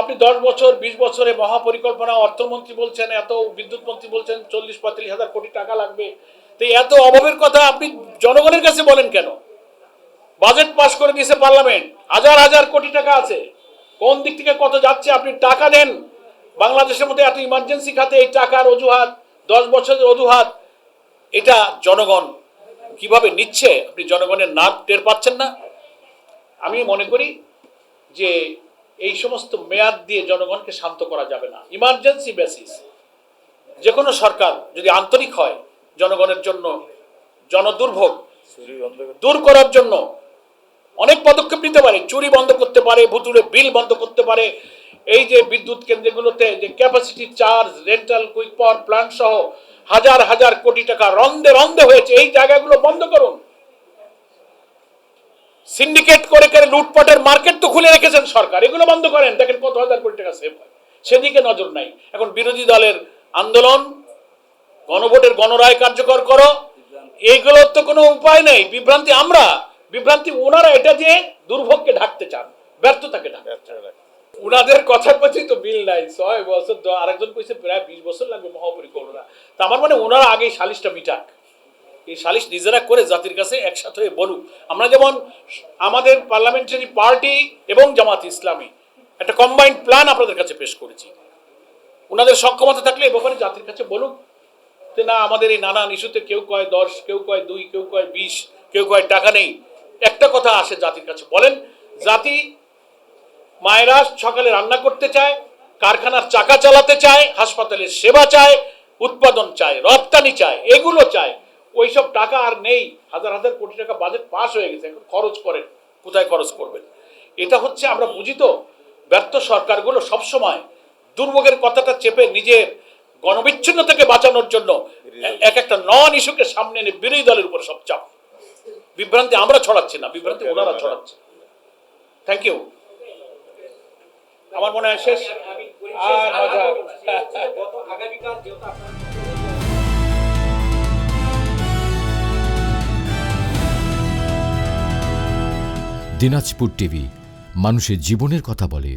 আপনি 10 বছর 20 বছরে মহাপরিকল্পনা অর্থমন্ত্রী বলছেন, এত বিদ্যুৎ মন্ত্রী বলছেন 40-45 হাজার কোটি টাকা লাগবে। তো এত অভাবের কথা আপনি জনগণের কাছে বলেন কেন? বাজেট পাস করে দিয়েছে পার্লামেন্ট, হাজার হাজার কোটি টাকা আছে, কোন দিক থেকে কত যাচ্ছে আপনি টাকা দেন। বাংলাদেশের মধ্যে এত ইমার্জেন্সি খাতে এই টাকার অজুহাত, 10 বছরের অজুহাত, এটা জনগণ কিভাবে নিচ্ছে? আপনি জনগণের নাক টের পাচ্ছেন না? আমি মনে করি যে এই সমস্ত মেয়াদ দিয়ে জনগণকে শান্ত করা যাবে না। ইমার্জেন্সি বেসিস যে কোনো সরকার যদি আন্তরিক হয় জনগণের জন্য জনদুর্ভোগ দূর করার জন্য অনেক পদক্ষেপ নিতে পারে। চুরি বন্ধ করতে পারে, ভুতুড়ে বিল বন্ধ করতে পারে, এই যে বিদ্যুৎ কেন্দ্রগুলোতে যে capacity charge, rental, quick power plant সহ হাজার হাজার কোটি টাকা রন্দে রন্দে হয়েছে, এই জায়গাগুলো বন্ধ করুন। সিন্ডিকেট করে করে লুটপাটের মার্কেট তো খুলে রেখেছেন সরকার, এগুলো বন্ধ করেন, দেখেন কত হাজার কোটি টাকা সেভ হয়। সেদিকে নজর নাই। এখন বিরোধী দলের আন্দোলন, গণভোটের গণরায় কার্যকর করো, এইগুলোর তো কোনো উপায় নেই। বিভ্রান্তি ওনারা এটা যে দুর্ভোগকে ঢাকতে চান, ব্যর্থতাকে ঢাকতে চান। উনাদের কথার প্রতি তো মিল নাই। 6 বছর, আরেকজন কইছে প্রায় 20 বছর লাগবে মহাপরিকল্পনা। তা আমার মানে ওনারা আগে সালিশটা মিটাক, এই সালিশ নিজেরা করে জাতির কাছে একসাথে হয়ে বলুক। আমরা যেমন আমাদের পার্লামেন্টারি পার্টি এবং জামাত ইসলামী একটা কম্বাইন্ড প্ল্যান আপনাদের কাছে পেশ করেছি, ওনাদের সক্ষমতা থাকলে এ ব্যাপারে জাতির কাছে বলুক যে না, আমাদের এই নানান ইস্যুতে কেউ কয় 10, কেউ কয় 2, কেউ কয় 20, কেউ কয় টাকা নেই। একটা কথা আসে জাতির কাছে বলেন, জাতি মায়েরা সকালে রান্না করতে চায়, কারখানার চাকা চালাতে চায়, হাসপাতালের সেবা চায়, উৎপাদন চায়, রপ্তানি চায়, এগুলো চায়। ওইসব টাকা আর নেই। হাজার হাজার কোটি টাকা বাজেট পাস হয়ে গেছে, এখন খরচ করেন, কোথায় খরচ করবেন? এটা হচ্ছে, আমরা বুঝি তো, ব্যর্থ সরকারগুলো সবসময় দুর্ভোগের কথাটা চেপে নিজের গণবিচ্ছিন্ন থেকে বাঁচানোর জন্য এক একটা নন ইস্যুকে সামনে এনে বিরোধী দলের উপর সব চাপ। বিভ্রান্তি আমরা ছড়াচ্ছি না, বিভ্রান্তি ওনারা ছড়াচ্ছে। Thank you. আমার মনে হয় শেষ। দিনাজপুর টিভি, মানুষের জীবনের কথা বলে।